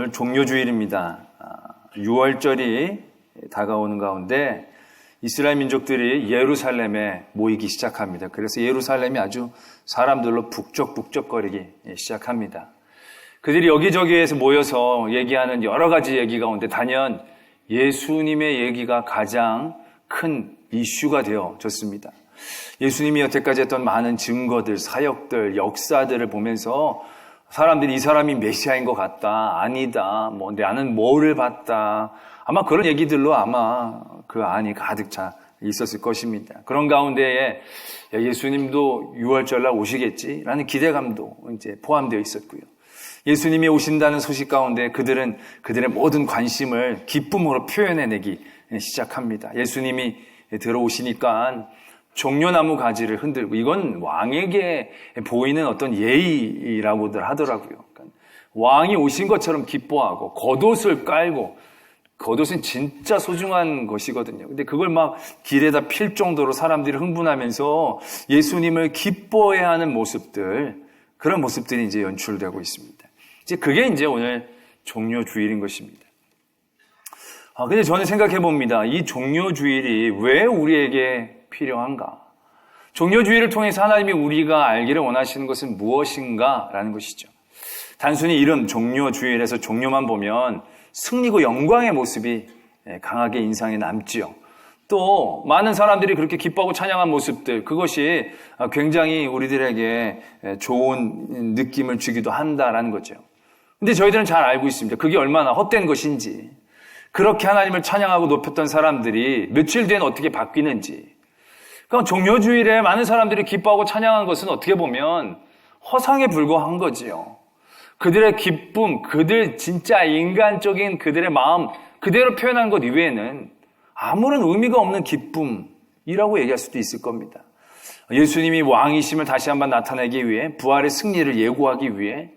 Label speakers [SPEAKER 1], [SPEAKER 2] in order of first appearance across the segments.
[SPEAKER 1] 오늘 종료주일입니다. 6월절이 다가오는 가운데 이스라엘 민족들이 예루살렘에 모이기 시작합니다. 그래서 예루살렘이 아주 사람들로 북적북적거리기 시작합니다. 그들이 여기저기에서 모여서 얘기하는 여러 가지 얘기 가운데 단연 예수님의 얘기가 가장 큰 이슈가 되어졌습니다. 예수님이 여태까지 했던 많은 증거들, 사역들, 역사들을 보면서 사람들이 이 사람이 메시아인 것 같다, 아니다, 나는 뭐를 봤다, 아마 그런 얘기들로 아마 그 안이 가득 차 있었을 것입니다. 그런 가운데에 예수님도 6월절날 오시겠지라는 기대감도 이제 포함되어 있었고요. 예수님이 오신다는 소식 가운데 그들은 그들의 모든 관심을 기쁨으로 표현해내기 시작합니다. 예수님이 들어오시니까 종려나무 가지를 흔들고, 이건 왕에게 보이는 어떤 예의라고들 하더라고요. 그러니까 왕이 오신 것처럼 기뻐하고 겉옷을 깔고, 겉옷은 진짜 소중한 것이거든요. 근데 그걸 막 길에다 필 정도로 사람들이 흥분하면서 예수님을 기뻐해야 하는 모습들, 그런 모습들이 이제 연출되고 있습니다. 이제 그게 이제 오늘 종료주일인 것입니다. 근데 저는 생각해 봅니다. 이 종료주일이 왜 우리에게 필요한가? 종료주의를 통해서 하나님이 우리가 알기를 원하시는 것은 무엇인가? 라는 것이죠. 단순히 이름 종료주일에서 종료만 보면 승리고 영광의 모습이 강하게 인상에 남지요. 또 많은 사람들이 그렇게 기뻐하고 찬양한 모습들, 그것이 굉장히 우리들에게 좋은 느낌을 주기도 한다라는 거죠. 근데 저희들은 잘 알고 있습니다. 그게 얼마나 헛된 것인지, 그렇게 하나님을 찬양하고 높였던 사람들이 며칠 뒤엔 어떻게 바뀌는지. 그러니까 종료주일에 많은 사람들이 기뻐하고 찬양한 것은 어떻게 보면 허상에 불과한 거지요. 그들의 기쁨, 그들 진짜 인간적인 그들의 마음 그대로 표현한 것 이외에는 아무런 의미가 없는 기쁨이라고 얘기할 수도 있을 겁니다. 예수님이 왕이심을 다시 한번 나타내기 위해, 부활의 승리를 예고하기 위해,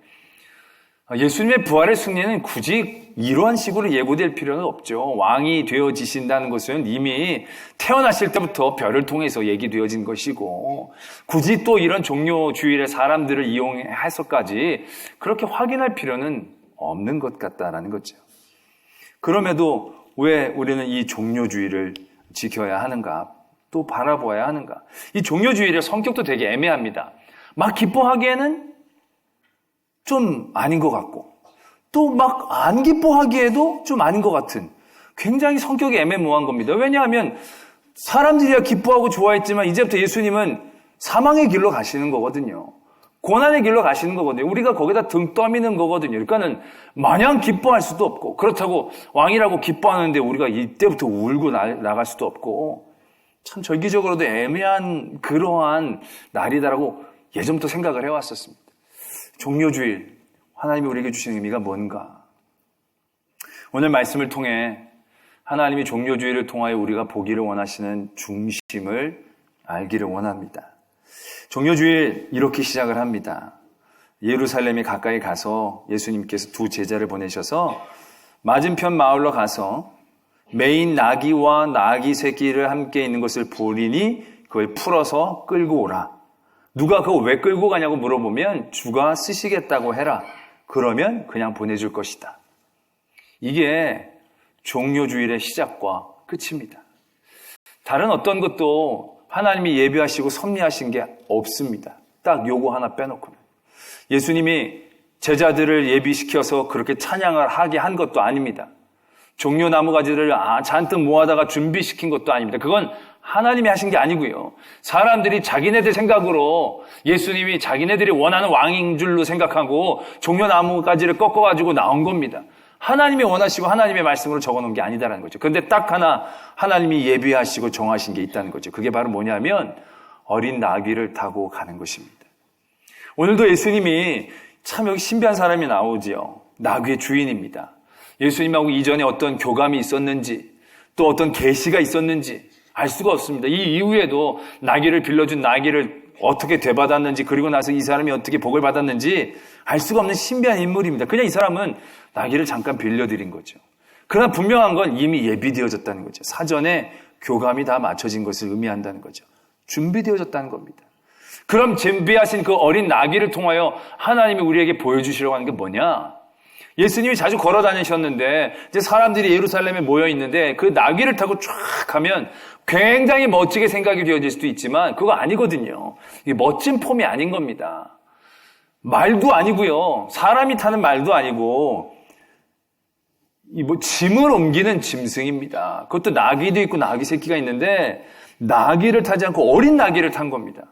[SPEAKER 1] 예수님의 부활의 승리는 굳이 이러한 식으로 예고될 필요는 없죠. 왕이 되어지신다는 것은 이미 태어나실 때부터 별을 통해서 얘기되어진 것이고, 굳이 또 이런 종료주일에 사람들을 이용해서까지 그렇게 확인할 필요는 없는 것 같다라는 거죠. 그럼에도 왜 우리는 이 종료주일을 지켜야 하는가? 또 바라보아야 하는가? 이 종료주일의 성격도 되게 애매합니다. 막 기뻐하기에는 좀 아닌 것 같고, 또 막 안 기뻐하기에도 좀 아닌 것 같은, 굉장히 성격이 애매모호한 겁니다. 왜냐하면 사람들이야 기뻐하고 좋아했지만 이제부터 예수님은 사망의 길로 가시는 거거든요. 고난의 길로 가시는 거거든요. 우리가 거기다 등 떠미는 거거든요. 그러니까는 마냥 기뻐할 수도 없고, 그렇다고 왕이라고 기뻐하는데 우리가 이때부터 울고 나갈 수도 없고, 참 절기적으로도 애매한 그러한 날이다라고 예전부터 생각을 해왔었습니다. 종료주일, 하나님이 우리에게 주신 의미가 뭔가? 오늘 말씀을 통해 하나님이 종료주일을 통하여 우리가 보기를 원하시는 중심을 알기를 원합니다. 종료주일 이렇게 시작을 합니다. 예루살렘에 가까이 가서 예수님께서 두 제자를 보내셔서 맞은편 마을로 가서 메인 나귀와 나귀 새끼를 함께 있는 것을 보리니 그걸 풀어서 끌고 오라. 누가 그거 왜 끌고 가냐고 물어보면 주가 쓰시겠다고 해라. 그러면 그냥 보내줄 것이다. 이게 종료주일의 시작과 끝입니다. 다른 어떤 것도 하나님이 예비하시고 섭리하신 게 없습니다. 딱 요거 하나 빼놓고는. 예수님이 제자들을 예비시켜서 그렇게 찬양을 하게 한 것도 아닙니다. 종려나무 가지를 잔뜩 모아다가 준비시킨 것도 아닙니다. 그건 하나님이 하신 게 아니고요. 사람들이 자기네들 생각으로 예수님이 자기네들이 원하는 왕인 줄로 생각하고 종려나무 가지를 꺾어가지고 나온 겁니다. 하나님이 원하시고 하나님의 말씀으로 적어놓은 게 아니다라는 거죠. 그런데 딱 하나 하나님이 예비하시고 정하신 게 있다는 거죠. 그게 바로 뭐냐면 어린 나귀를 타고 가는 것입니다. 오늘도 예수님이 참 여기 신비한 사람이 나오지요. 나귀의 주인입니다. 예수님하고 이전에 어떤 교감이 있었는지, 또 어떤 계시가 있었는지 알 수가 없습니다. 이 이후에도 나귀를 빌려준 나귀를 어떻게 되받았는지, 그리고 나서 이 사람이 어떻게 복을 받았는지 알 수가 없는 신비한 인물입니다. 그냥 이 사람은 나귀를 잠깐 빌려드린 거죠. 그러나 분명한 건 이미 예비되어졌다는 거죠. 사전에 교감이 다 맞춰진 것을 의미한다는 거죠. 준비되어졌다는 겁니다. 그럼 준비하신 그 어린 나귀를 통하여 하나님이 우리에게 보여주시려고 하는 게 뭐냐? 예수님이 자주 걸어 다니셨는데 이제 사람들이 예루살렘에 모여 있는데 그 나귀를 타고 쫙 가면 굉장히 멋지게 생각이 되어질 수도 있지만 그거 아니거든요. 이게 멋진 폼이 아닌 겁니다. 말도 아니고요. 사람이 타는 말도 아니고 짐을 옮기는 짐승입니다. 그것도 나귀도 있고 나귀 새끼가 있는데 나귀를 타지 않고 어린 나귀를 탄 겁니다.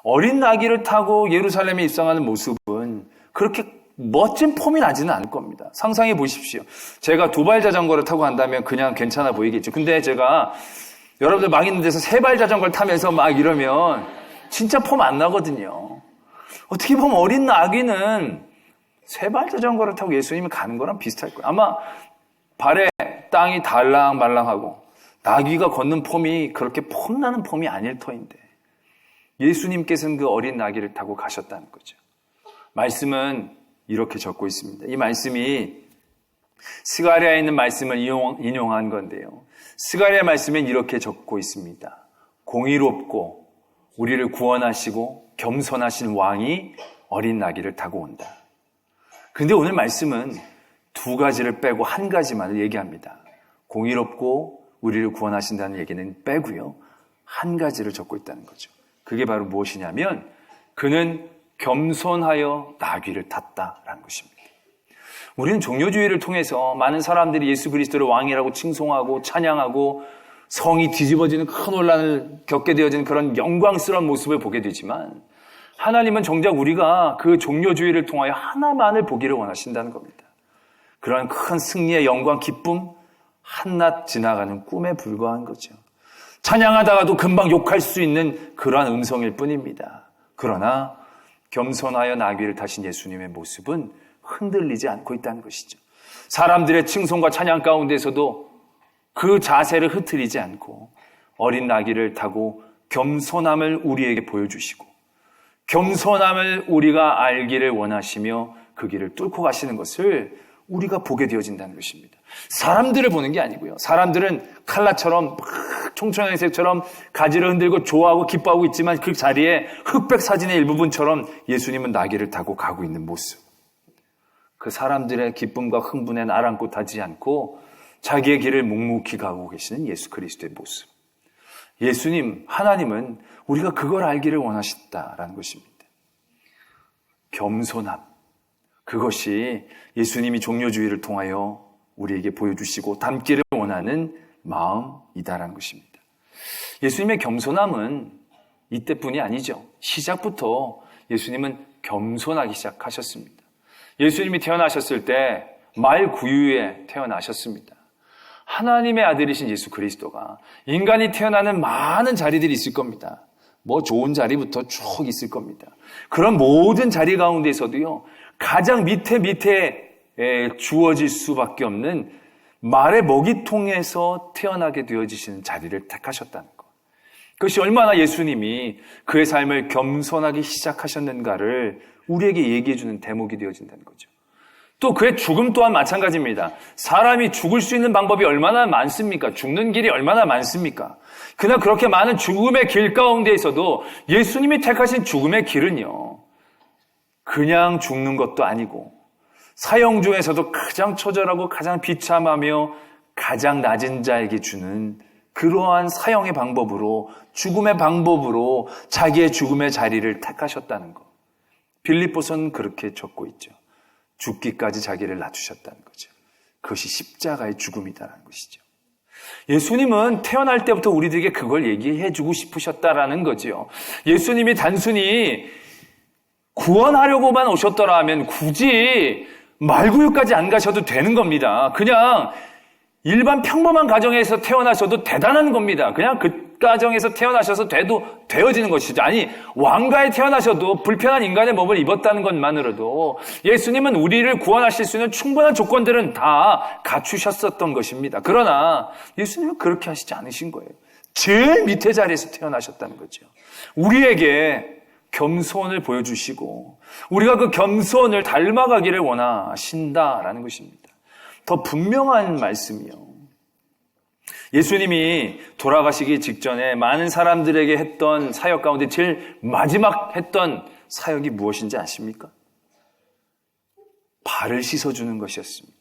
[SPEAKER 1] 어린 나귀를 타고 예루살렘에 입성하는 모습은 그렇게 멋진 폼이 나지는 않을 겁니다. 상상해 보십시오. 제가 두발 자전거를 타고 간다면 그냥 괜찮아 보이겠죠. 근데 제가 여러분들 막 있는 데서 세발 자전거를 타면서 막 이러면 진짜 폼 안 나거든요. 어떻게 보면 어린 나귀는 세발 자전거를 타고 예수님이 가는 거랑 비슷할 거예요. 아마 발에 땅이 달랑말랑하고 나귀가 걷는 폼이 그렇게 폼나는 폼이 아닐 터인데 예수님께서는 그 어린 나귀를 타고 가셨다는 거죠. 말씀은 이렇게 적고 있습니다. 이 말씀이 스가랴에 있는 말씀을 인용한 건데요. 스가랴의 말씀엔 이렇게 적고 있습니다. 공의롭고 우리를 구원하시고 겸손하신 왕이 어린 나귀를 타고 온다. 그런데 오늘 말씀은 두 가지를 빼고 한 가지만을 얘기합니다. 공의롭고 우리를 구원하신다는 얘기는 빼고요. 한 가지를 적고 있다는 거죠. 그게 바로 무엇이냐면 그는 겸손하여 나귀를 탔다라는 것입니다. 우리는 종교주의를 통해서 많은 사람들이 예수 그리스도를 왕이라고 칭송하고 찬양하고 성이 뒤집어지는 큰 혼란을 겪게 되어지는 그런 영광스러운 모습을 보게 되지만 하나님은 정작 우리가 그 종교주의를 통하여 하나만을 보기를 원하신다는 겁니다. 그런 큰 승리의 영광, 기쁨, 한낱 지나가는 꿈에 불과한 거죠. 찬양하다가도 금방 욕할 수 있는 그러한 음성일 뿐입니다. 그러나 겸손하여 나귀를 타신 예수님의 모습은 흔들리지 않고 있다는 것이죠. 사람들의 칭송과 찬양 가운데서도 그 자세를 흐트리지 않고 어린 나귀를 타고 겸손함을 우리에게 보여주시고 겸손함을 우리가 알기를 원하시며 그 길을 뚫고 가시는 것을 우리가 보게 되어진다는 것입니다. 사람들을 보는 게 아니고요. 사람들은 칼라처럼 총천연색처럼 가지를 흔들고 좋아하고 기뻐하고 있지만 그 자리에 흑백 사진의 일부분처럼 예수님은 나귀를 타고 가고 있는 모습. 그 사람들의 기쁨과 흥분에 아랑곳하지 않고 자기의 길을 묵묵히 가고 계시는 예수 그리스도의 모습. 예수님, 하나님은 우리가 그걸 알기를 원하셨다라는 것입니다. 겸손함. 그것이 예수님이 종교주의를 통하여 우리에게 보여주시고 담기를 원하는 마음이다라는 것입니다. 예수님의 겸손함은 이때뿐이 아니죠. 시작부터 예수님은 겸손하기 시작하셨습니다. 예수님이 태어나셨을 때 말구유에 태어나셨습니다. 하나님의 아들이신 예수 그리스도가 인간이 태어나는 많은 자리들이 있을 겁니다. 뭐 좋은 자리부터 쭉 있을 겁니다. 그런 모든 자리 가운데서도요. 가장 밑에 주어질 수밖에 없는 말의 먹이통에서 태어나게 되어지시는 자리를 택하셨다는 것. 그것이 얼마나 예수님이 그의 삶을 겸손하게 시작하셨는가를 우리에게 얘기해주는 대목이 되어진다는 거죠. 또 그의 죽음 또한 마찬가지입니다. 사람이 죽을 수 있는 방법이 얼마나 많습니까? 죽는 길이 얼마나 많습니까? 그러나 그렇게 많은 죽음의 길 가운데에서도 예수님이 택하신 죽음의 길은요. 그냥 죽는 것도 아니고 사형 중에서도 가장 처절하고 가장 비참하며 가장 낮은 자에게 주는 그러한 사형의 방법으로 죽음의 방법으로 자기의 죽음의 자리를 택하셨다는 것. 빌립보서는 그렇게 적고 있죠. 죽기까지 자기를 낮추셨다는 거죠. 그것이 십자가의 죽음이다라는 것이죠. 예수님은 태어날 때부터 우리들에게 그걸 얘기해 주고 싶으셨다라는 거죠. 예수님이 단순히 구원하려고만 오셨더라면 굳이 말구유까지 안 가셔도 되는 겁니다. 그냥 일반 평범한 가정에서 태어나셔도 대단한 겁니다. 그냥 그 가정에서 태어나셔서 되어지는 것이죠. 아니, 왕가에 태어나셔도 불편한 인간의 몸을 입었다는 것만으로도 예수님은 우리를 구원하실 수 있는 충분한 조건들은 다 갖추셨었던 것입니다. 그러나 예수님은 그렇게 하시지 않으신 거예요. 제일 밑에 자리에서 태어나셨다는 거죠. 우리에게 겸손을 보여주시고 우리가 그 겸손을 닮아가기를 원하신다라는 것입니다. 더 분명한 말씀이요. 예수님이 돌아가시기 직전에 많은 사람들에게 했던 사역 가운데 제일 마지막 했던 사역이 무엇인지 아십니까? 발을 씻어주는 것이었습니다.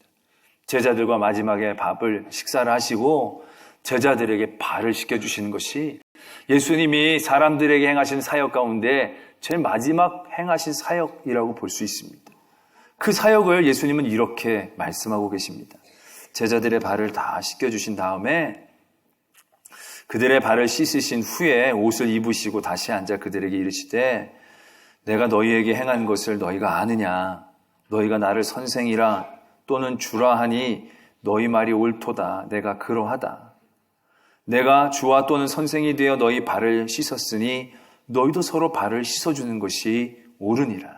[SPEAKER 1] 제자들과 마지막에 식사를 하시고 제자들에게 발을 씻겨주시는 것이 예수님이 사람들에게 행하신 사역 가운데 제일 마지막 행하신 사역이라고 볼 수 있습니다. 그 사역을 예수님은 이렇게 말씀하고 계십니다. 제자들의 발을 다 씻겨주신 다음에 그들의 발을 씻으신 후에 옷을 입으시고 다시 앉아 그들에게 이르시되 내가 너희에게 행한 것을 너희가 아느냐? 너희가 나를 선생이라 또는 주라 하니 너희 말이 옳도다. 내가 그러하다. 내가 주와 또는 선생이 되어 너희 발을 씻었으니 너희도 서로 발을 씻어주는 것이 옳으니라.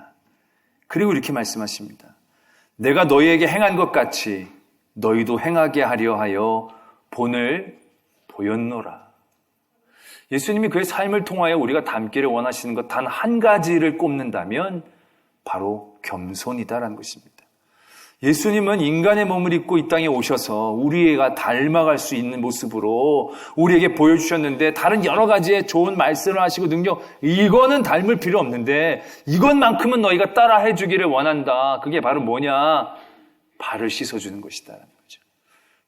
[SPEAKER 1] 그리고 이렇게 말씀하십니다. 내가 너희에게 행한 것 같이 너희도 행하게 하려 하여 본을 보였노라. 예수님이 그의 삶을 통하여 우리가 닮기를 원하시는 것 단 한 가지를 꼽는다면 바로 겸손이다라는 것입니다. 예수님은 인간의 몸을 입고 이 땅에 오셔서 우리가 닮아갈 수 있는 모습으로 우리에게 보여주셨는데 다른 여러 가지의 좋은 말씀을 하시고 능력 이거는 닮을 필요 없는데 이것만큼은 너희가 따라해 주기를 원한다. 그게 바로 뭐냐? 발을 씻어주는 것이다라는 거죠.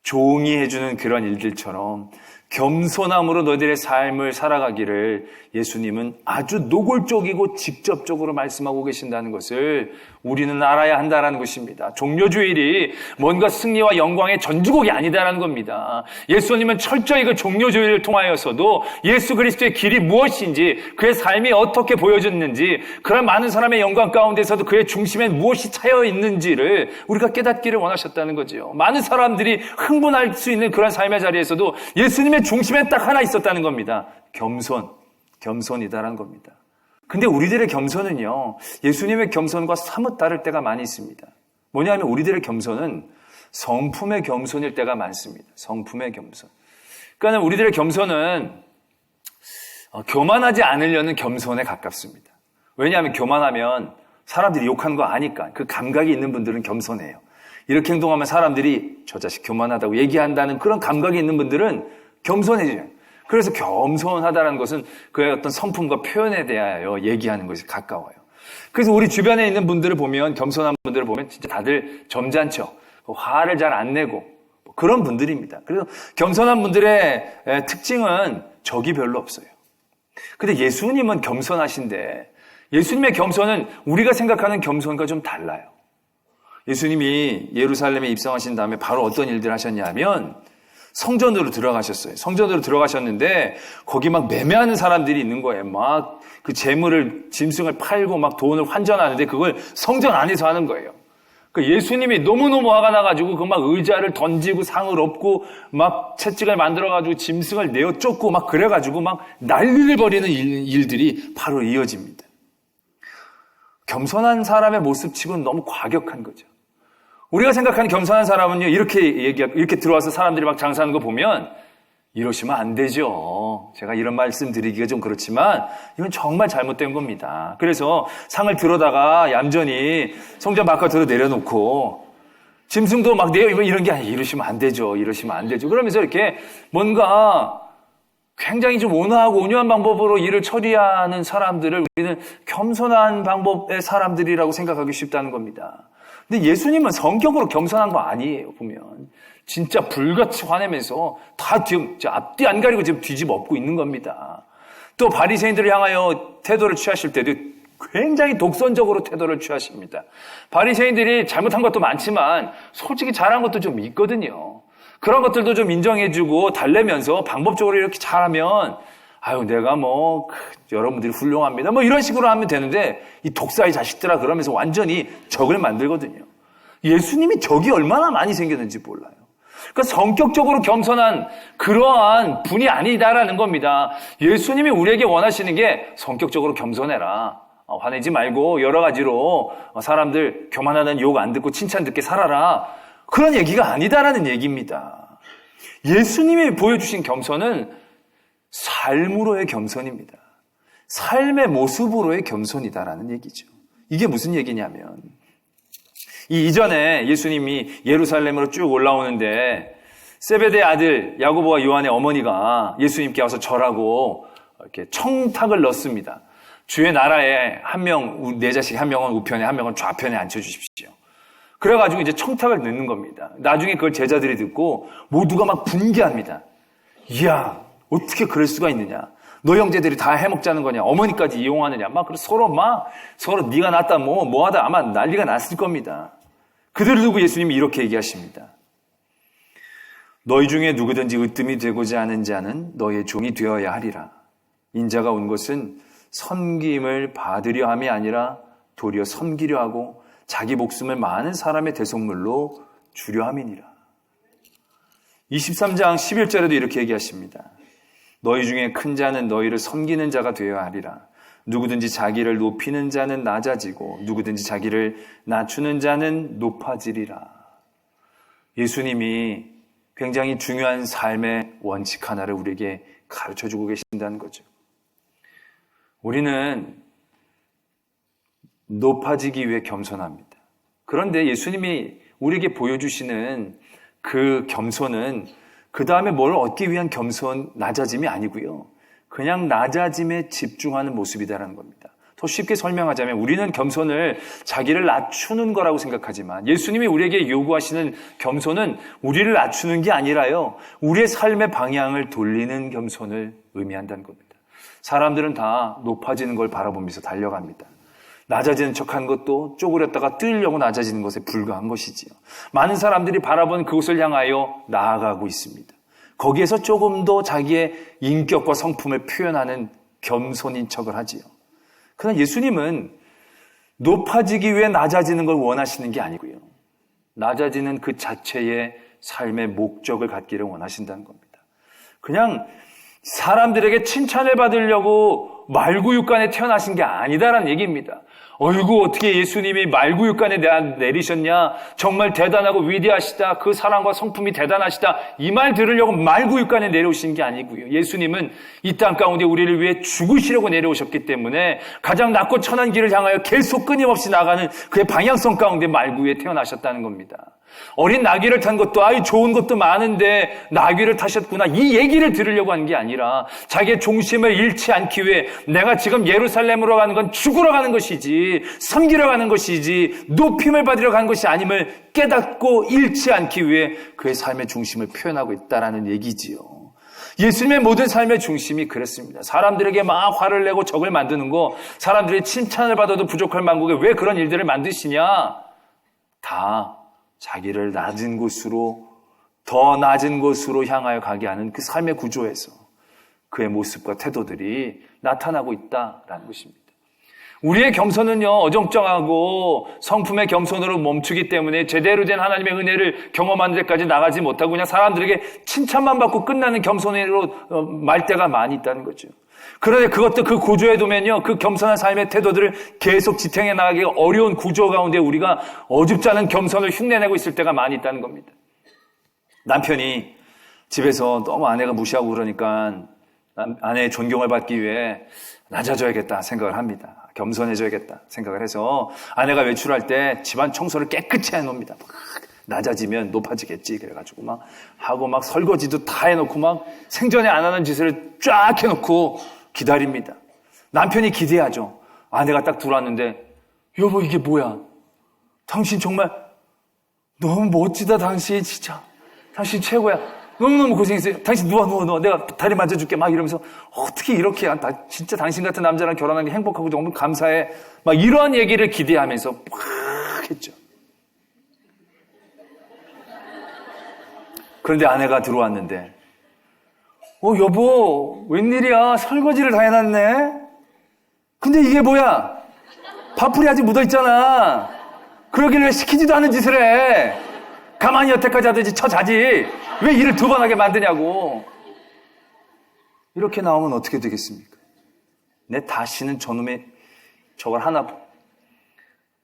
[SPEAKER 1] 종이 해주는 그런 일들처럼 겸손함으로 너희들의 삶을 살아가기를 예수님은 아주 노골적이고 직접적으로 말씀하고 계신다는 것을 우리는 알아야 한다는 것입니다. 종려주일이 뭔가 승리와 영광의 전주곡이 아니다라는 겁니다. 예수님은 철저히 그 종려주일을 통하여서도 예수 그리스도의 길이 무엇인지 그의 삶이 어떻게 보여졌는지 그런 많은 사람의 영광 가운데서도 그의 중심엔 무엇이 차여 있는지를 우리가 깨닫기를 원하셨다는 거죠. 많은 사람들이 흥분할 수 있는 그런 삶의 자리에서도 예수님의 중심에 딱 하나 있었다는 겁니다. 겸손이다라는 겁니다. 근데 우리들의 겸손은요, 예수님의 겸손과 사뭇 다를 때가 많이 있습니다. 뭐냐면 우리들의 겸손은 성품의 겸손일 때가 많습니다. 성품의 겸손. 그러니까 우리들의 겸손은 교만하지 않으려는 겸손에 가깝습니다. 왜냐하면 교만하면 사람들이 욕하는 거 아니까 그 감각이 있는 분들은 겸손해요. 이렇게 행동하면 사람들이 저 자식 교만하다고 얘기한다는 그런 감각이 있는 분들은 겸손해져요. 그래서 겸손하다는 것은 그의 어떤 성품과 표현에 대하여 얘기하는 것이 가까워요. 그래서 우리 주변에 있는 분들을 보면, 겸손한 분들을 보면 진짜 다들 점잖죠. 화를 잘 안 내고 그런 분들입니다. 그래서 겸손한 분들의 특징은 적이 별로 없어요. 근데 예수님은 겸손하신데 예수님의 겸손은 우리가 생각하는 겸손과 좀 달라요. 예수님이 예루살렘에 입성하신 다음에 바로 어떤 일들을 하셨냐면 성전으로 들어가셨어요. 성전으로 들어가셨는데 거기 막 매매하는 사람들이 있는 거예요. 막 그 재물을 짐승을 팔고 막 돈을 환전하는데 그걸 성전 안에서 하는 거예요. 그 예수님이 너무너무 화가 나가지고 그 막 의자를 던지고 상을 엎고 막 채찍을 만들어가지고 짐승을 내어 쫓고 막 그래가지고 막 난리를 벌이는 일들이 바로 이어집니다. 겸손한 사람의 모습치고는 너무 과격한 거죠. 우리가 생각하는 겸손한 사람은요, 이렇게 들어와서 사람들이 막 장사하는 거 보면, 이러시면 안 되죠. 제가 이런 말씀 드리기가 좀 그렇지만, 이건 정말 잘못된 겁니다. 그래서 상을 들어다가 얌전히 성전 바깥으로 내려놓고, 짐승도 막 내어 이런 게 아니에요. 이러시면 안 되죠. 이러시면 안 되죠. 그러면서 이렇게 뭔가 굉장히 좀 온화하고 온유한 방법으로 일을 처리하는 사람들을 우리는 겸손한 방법의 사람들이라고 생각하기 쉽다는 겁니다. 근데 예수님은 성격으로 겸손한 거 아니에요, 보면. 진짜 불같이 화내면서 다 지금 앞뒤 안 가리고 지금 뒤집어 엎고 있는 겁니다. 또 바리새인들을 향하여 태도를 취하실 때도 굉장히 독선적으로 태도를 취하십니다. 바리새인들이 잘못한 것도 많지만 솔직히 잘한 것도 좀 있거든요. 그런 것들도 좀 인정해주고 달래면서 방법적으로 이렇게 잘하면 아유, 내가 여러분들이 훌륭합니다. 이런 식으로 하면 되는데, 이 독사의 자식들아 그러면서 완전히 적을 만들거든요. 예수님이 적이 얼마나 많이 생겼는지 몰라요. 그러니까 성격적으로 겸손한 그러한 분이 아니다라는 겁니다. 예수님이 우리에게 원하시는 게 성격적으로 겸손해라. 화내지 말고 여러 가지로 사람들 교만하다는 욕 안 듣고 칭찬 듣게 살아라. 그런 얘기가 아니다라는 얘기입니다. 예수님이 보여주신 겸손은 삶으로의 겸손입니다. 삶의 모습으로의 겸손이다라는 얘기죠. 이게 무슨 얘기냐면 이전에 예수님이 예루살렘으로 쭉 올라오는데 세베대의 아들 야고보와 요한의 어머니가 예수님께 와서 절하고 이렇게 청탁을 넣습니다. 주의 나라에 내 자식 한 명은 우편에 한 명은 좌편에 앉혀주십시오. 그래가지고 이제 청탁을 넣는 겁니다. 나중에 그걸 제자들이 듣고 모두가 막 분개합니다. 이야, 어떻게 그럴 수가 있느냐. 너 형제들이 다 해먹자는 거냐. 어머니까지 이용하느냐. 서로 네가 낫다 뭐하다 아마 난리가 났을 겁니다. 그들을 두고 예수님이 이렇게 얘기하십니다. 너희 중에 누구든지 으뜸이 되고자 하는 자는 너의 종이 되어야 하리라. 인자가 온 것은 섬김을 받으려 함이 아니라 도리어 섬기려 하고 자기 목숨을 많은 사람의 대속물로 주려 함이니라. 23장 11절에도 이렇게 얘기하십니다. 너희 중에 큰 자는 너희를 섬기는 자가 되어야 하리라. 누구든지 자기를 높이는 자는 낮아지고 누구든지 자기를 낮추는 자는 높아지리라. 예수님이 굉장히 중요한 삶의 원칙 하나를 우리에게 가르쳐주고 계신다는 거죠. 우리는 높아지기 위해 겸손합니다. 그런데 예수님이 우리에게 보여주시는 그 겸손은 그 다음에 뭘 얻기 위한 겸손, 낮아짐이 아니고요. 그냥 낮아짐에 집중하는 모습이다라는 겁니다. 더 쉽게 설명하자면 우리는 겸손을 자기를 낮추는 거라고 생각하지만 예수님이 우리에게 요구하시는 겸손은 우리를 낮추는 게 아니라요. 우리의 삶의 방향을 돌리는 겸손을 의미한다는 겁니다. 사람들은 다 높아지는 걸 바라보면서 달려갑니다. 낮아지는 척한 것도 쪼그렸다가 뜨려고 낮아지는 것에 불과한 것이지요. 많은 사람들이 바라본 그곳을 향하여 나아가고 있습니다. 거기에서 조금 더 자기의 인격과 성품을 표현하는 겸손인 척을 하지요. 그러나 예수님은 높아지기 위해 낮아지는 걸 원하시는 게 아니고요. 낮아지는 그 자체의 삶의 목적을 갖기를 원하신다는 겁니다. 그냥 사람들에게 칭찬을 받으려고 말구육간에 태어나신 게 아니다라는 얘기입니다. 어이구 어떻게 예수님이 말구육간에 내리셨냐, 정말 대단하고 위대하시다, 그 사랑과 성품이 대단하시다, 이 말 들으려고 말구육간에 내려오신 게 아니고요. 예수님은 이 땅 가운데 우리를 위해 죽으시려고 내려오셨기 때문에 가장 낮고 천한 길을 향하여 계속 끊임없이 나가는 그의 방향성 가운데 말구에 태어나셨다는 겁니다. 어린 나귀를 탄 것도 좋은 것도 많은데 나귀를 타셨구나, 이 얘기를 들으려고 하는 게 아니라 자기의 중심을 잃지 않기 위해 내가 지금 예루살렘으로 가는 건 죽으러 가는 것이지 섬기러 가는 것이지 높임을 받으러 가는 것이 아님을 깨닫고 잃지 않기 위해 그의 삶의 중심을 표현하고 있다라는 얘기지요. 예수님의 모든 삶의 중심이 그렇습니다. 사람들에게 막 화를 내고 적을 만드는 거, 사람들이 칭찬을 받아도 부족할 만국에 왜 그런 일들을 만드시냐, 다 자기를 낮은 곳으로, 더 낮은 곳으로 향하여 가게 하는 그 삶의 구조에서 그의 모습과 태도들이 나타나고 있다라는 것입니다. 우리의 겸손은요, 어정쩡하고 성품의 겸손으로 멈추기 때문에 제대로 된 하나님의 은혜를 경험하는 데까지 나가지 못하고 그냥 사람들에게 칭찬만 받고 끝나는 겸손으로 말 때가 많이 있다는 거죠. 그런데 그것도 그 구조에 두면요, 그 겸손한 삶의 태도들을 계속 지탱해 나가기가 어려운 구조 가운데 우리가 어줍지 않은 겸손을 흉내내고 있을 때가 많이 있다는 겁니다. 남편이 집에서 너무 아내가 무시하고 그러니까 아내의 존경을 받기 위해 낮아져야겠다 생각을 합니다. 겸손해져야겠다 생각을 해서 아내가 외출할 때 집안 청소를 깨끗이 해놓습니다. 낮아지면 높아지겠지 그래가지고 막 하고 막 설거지도 다 해놓고 막 생전에 안 하는 짓을 쫙 해놓고 기다립니다. 남편이 기대하죠. 아내가 딱 들어왔는데, 여보 이게 뭐야? 당신 정말 너무 멋지다. 당신 진짜 당신 최고야. 너무너무 고생했어요. 당신 누워 내가 다리 만져줄게 막 이러면서 어떻게 이렇게 진짜 당신 같은 남자랑 결혼한 게 행복하고 너무 감사해 막 이러한 얘기를 기대하면서 막 했죠. 그런데 아내가 들어왔는데, 여보 웬일이야, 설거지를 다 해놨네. 근데 이게 뭐야, 밥풀이 아직 묻어있잖아. 그러길래 시키지도 않은 짓을 해. 가만히 여태까지 하듯이 쳐자지 왜 일을 두 번 하게 만드냐고. 이렇게 나오면 어떻게 되겠습니까? 내 다시는 저놈의 저걸 하나,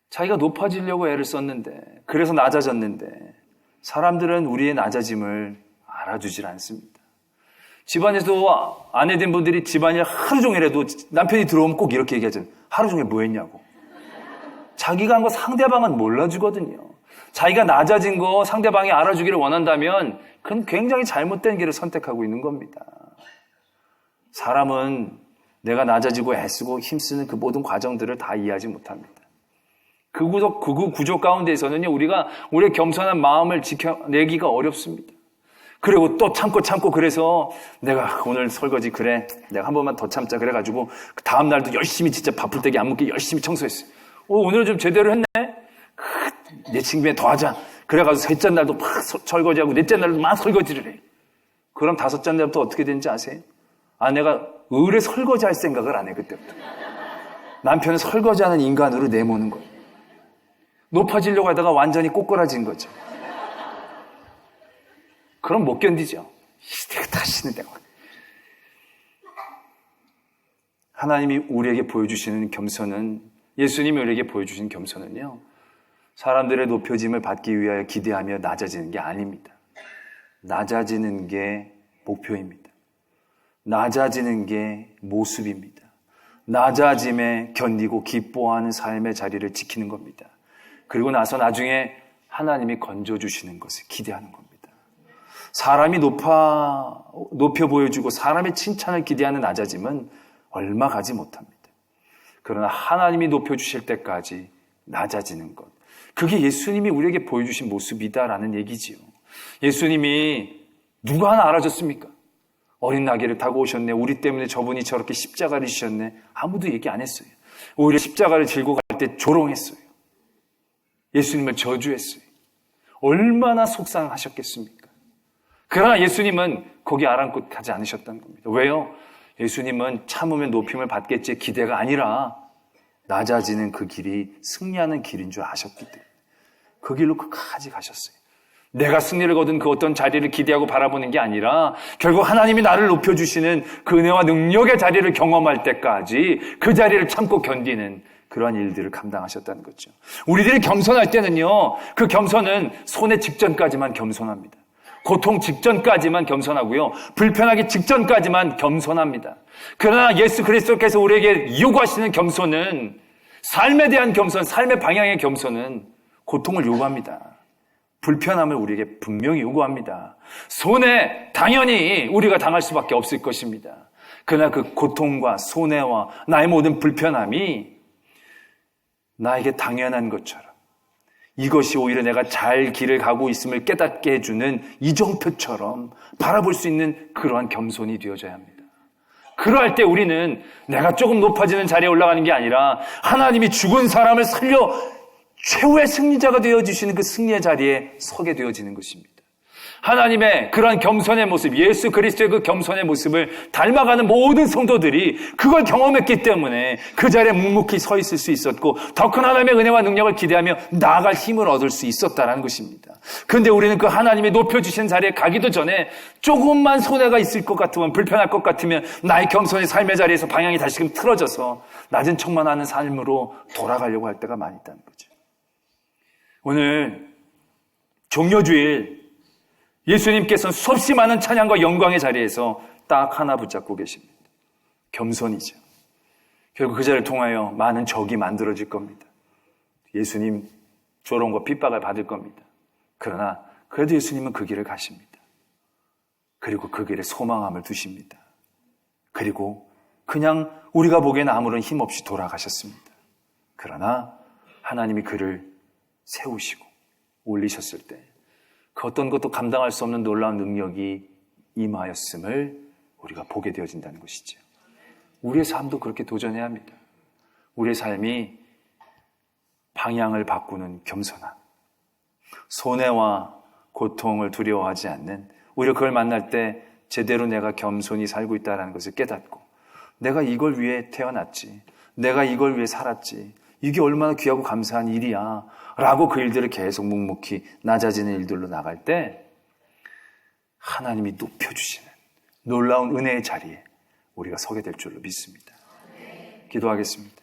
[SPEAKER 1] 자기가 높아지려고 애를 썼는데, 그래서 낮아졌는데 사람들은 우리의 낮아짐을 알아주질 않습니다. 집안에서 아내 된 분들이 집안일 하루 종일 해도 남편이 들어오면 꼭 이렇게 얘기하잖아요. 하루 종일 뭐 했냐고. 자기가 한 거 상대방은 몰라주거든요. 자기가 낮아진 거 상대방이 알아주기를 원한다면 그건 굉장히 잘못된 길을 선택하고 있는 겁니다. 사람은 내가 낮아지고 애쓰고 힘쓰는 그 모든 과정들을 다 이해하지 못합니다. 그 구조 가운데에서는요, 우리의 겸손한 마음을 지켜내기가 어렵습니다. 그리고 또 참고 그래서 내가 오늘 설거지 그래. 내가 한 번만 더 참자. 그래가지고 그 다음날도 열심히 진짜 바쁠 때기 안 먹게 열심히 청소했어요. 오늘은 좀 제대로 했네? 내 친구에 더 하자. 그래가지고 셋째 날도 막 설거지하고 넷째 날도 막 설거지를 해. 그럼 다섯째 날부터 어떻게 되는지 아세요? 아내가 의뢰 설거지할 생각을 안 해, 그때부터. 남편은 설거지하는 인간으로 내모는 거예요. 높아지려고 하다가 완전히 꼬꾸라진 거죠. 그럼 못 견디죠. 내가 다시는 내가. 하나님이 우리에게 보여주시는 겸손은, 예수님이 우리에게 보여주신 겸손은요, 사람들의 높여짐을 받기 위하여 기대하며 낮아지는 게 아닙니다. 낮아지는 게 목표입니다. 낮아지는 게 모습입니다. 낮아짐에 견디고 기뻐하는 삶의 자리를 지키는 겁니다. 그리고 나서 나중에 하나님이 건져주시는 것을 기대하는 겁니다. 사람이 높여 보여주고 사람의 칭찬을 기대하는 낮아짐은 얼마 가지 못합니다. 그러나 하나님이 높여주실 때까지 낮아지는 것. 그게 예수님이 우리에게 보여주신 모습이다라는 얘기지요. 예수님이 누가 하나 알아줬습니까? 어린 나귀를 타고 오셨네. 우리 때문에 저분이 저렇게 십자가를 지셨네. 아무도 얘기 안 했어요. 오히려 십자가를 들고 갈 때 조롱했어요. 예수님을 저주했어요. 얼마나 속상하셨겠습니까? 그러나 예수님은 거기 아랑곳 가지 않으셨다는 겁니다. 왜요? 예수님은 참으면 높임을 받겠지의 기대가 아니라 낮아지는 그 길이 승리하는 길인 줄 아셨기 때문에 그 길로 끝까지 가셨어요. 내가 승리를 거둔 그 어떤 자리를 기대하고 바라보는 게 아니라 결국 하나님이 나를 높여주시는 그 은혜와 능력의 자리를 경험할 때까지 그 자리를 참고 견디는 그러한 일들을 감당하셨다는 거죠. 우리들이 겸손할 때는요, 그 겸손은 손해 직전까지만 겸손합니다. 고통 직전까지만 겸손하고요, 불편하기 직전까지만 겸손합니다. 그러나 예수 그리스도께서 우리에게 요구하시는 겸손은, 삶에 대한 겸손, 삶의 방향의 겸손은 고통을 요구합니다. 불편함을 우리에게 분명히 요구합니다. 손해 당연히 우리가 당할 수밖에 없을 것입니다. 그러나 그 고통과 손해와 나의 모든 불편함이 나에게 당연한 것처럼, 이것이 오히려 내가 잘 길을 가고 있음을 깨닫게 해주는 이정표처럼 바라볼 수 있는 그러한 겸손이 되어져야 합니다. 그러할 때 우리는 내가 조금 높아지는 자리에 올라가는 게 아니라 하나님이 죽은 사람을 살려 최후의 승리자가 되어주시는 그 승리의 자리에 서게 되어지는 것입니다. 하나님의 그러한 겸손의 모습, 예수 그리스도의 그 겸손의 모습을 닮아가는 모든 성도들이 그걸 경험했기 때문에 그 자리에 묵묵히 서 있을 수 있었고 더 큰 하나님의 은혜와 능력을 기대하며 나아갈 힘을 얻을 수 있었다는 것입니다. 그런데 우리는 그 하나님이 높여주신 자리에 가기도 전에 조금만 손해가 있을 것 같으면, 불편할 것 같으면 나의 겸손의 삶의 자리에서 방향이 다시금 틀어져서 낮은 척만 하는 삶으로 돌아가려고 할 때가 많이 있다는 거죠. 오늘 종려주일 예수님께서는 수없이 많은 찬양과 영광의 자리에서 딱 하나 붙잡고 계십니다. 겸손이죠. 결국 그 자리를 통하여 많은 적이 만들어질 겁니다. 예수님 조롱과 핍박을 받을 겁니다. 그러나 그래도 예수님은 그 길을 가십니다. 그리고 그 길에 소망함을 두십니다. 그리고 그냥 우리가 보기에는 아무런 힘 없이 돌아가셨습니다. 그러나 하나님이 그를 세우시고 올리셨을 때 그 어떤 것도 감당할 수 없는 놀라운 능력이 임하였음을 우리가 보게 되어진다는 것이죠. 우리의 삶도 그렇게 도전해야 합니다. 우리의 삶이 방향을 바꾸는 겸손함, 손해와 고통을 두려워하지 않는, 오히려 그걸 만날 때 제대로 내가 겸손히 살고 있다는 것을 깨닫고 내가 이걸 위해 태어났지, 내가 이걸 위해 살았지, 이게 얼마나 귀하고 감사한 일이야 라고 그 일들을 계속 묵묵히 낮아지는 일들로 나갈 때 하나님이 높여주시는 놀라운 은혜의 자리에 우리가 서게 될 줄로 믿습니다. 기도하겠습니다.